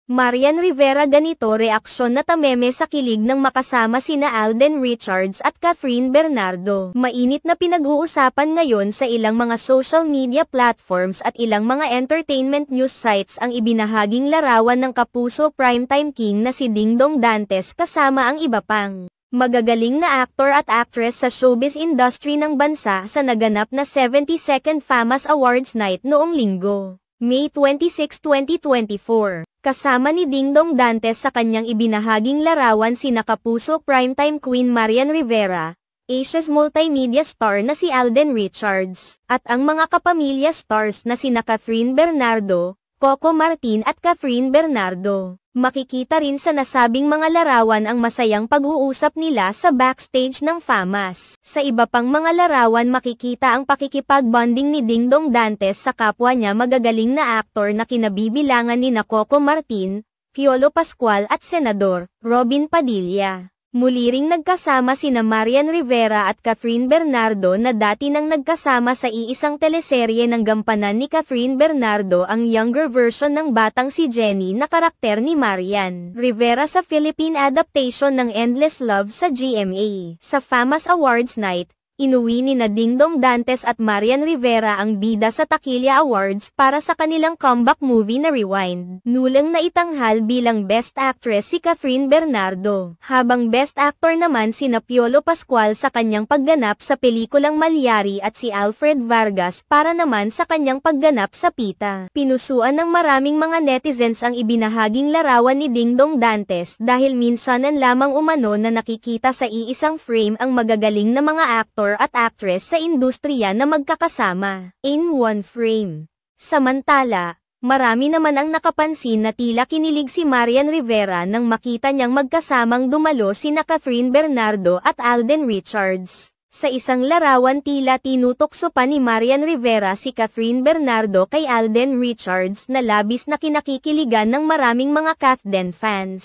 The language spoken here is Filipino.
Marian Rivera ganito reaksyon na tameme sa kilig ng makasama sina Alden Richards at Catherine Bernardo. Mainit na pinag-uusapan ngayon sa ilang mga social media platforms at ilang mga entertainment news sites ang ibinahaging larawan ng kapuso primetime king na si Dingdong Dantes kasama ang iba pang magagaling na aktor at actress sa showbiz industry ng bansa sa naganap na 72nd FAMAS Awards Night noong Linggo, May 26, 2024. Kasama ni Dingdong Dantes sa kanyang ibinahaging larawan sina kapuso primetime queen Marian Rivera, Asia's multimedia star na si Alden Richards, at ang mga kapamilya stars na sina Catherine Bernardo, Coco Martin at Catherine Bernardo. Makikita rin sa nasabing mga larawan ang masayang pag-uusap nila sa backstage ng FAMAS. Sa iba pang mga larawan makikita ang pakikipag-bonding ni Dingdong Dantes sa kapwa niya magagaling na aktor na kinabibilangan ni Coco Martin, Piolo Pascual at Senador Robin Padilla. Muli ring nagkasama sina Marian Rivera at Catherine Bernardo na dati nang nagkasama sa iisang teleserye ng gampanan ni Catherine Bernardo ang younger version ng batang si Jenny na karakter ni Marian Rivera sa Philippine adaptation ng Endless Love sa GMA. Sa FAMAS Awards Night, inuwi ni Dingdong Dantes at Marian Rivera ang bida sa Taquilla Awards para sa kanilang comeback movie na Rewind. Nulang na itanghal bilang Best Actress si Catherine Bernardo, habang Best Actor naman sina Piolo Pascual sa kanyang pagganap sa pelikulang Malyari at si Alfred Vargas para naman sa kanyang pagganap sa Pita. Pinusuan ng maraming mga netizens ang ibinahaging larawan ni Dingdong Dantes dahil minsanan lamang umano na nakikita sa iisang frame ang magagaling na mga aktor at actress sa industriya na magkakasama in one frame. Samantala, marami naman ang nakapansin na tila kinilig si Marian Rivera nang makita niyang magkasamang dumalo sina Catherine Bernardo at Alden Richards. Sa isang larawan tila tinutokso pa ni Marian Rivera si Catherine Bernardo kay Alden Richards na labis na kinakikiligan ng maraming mga Kathden fans.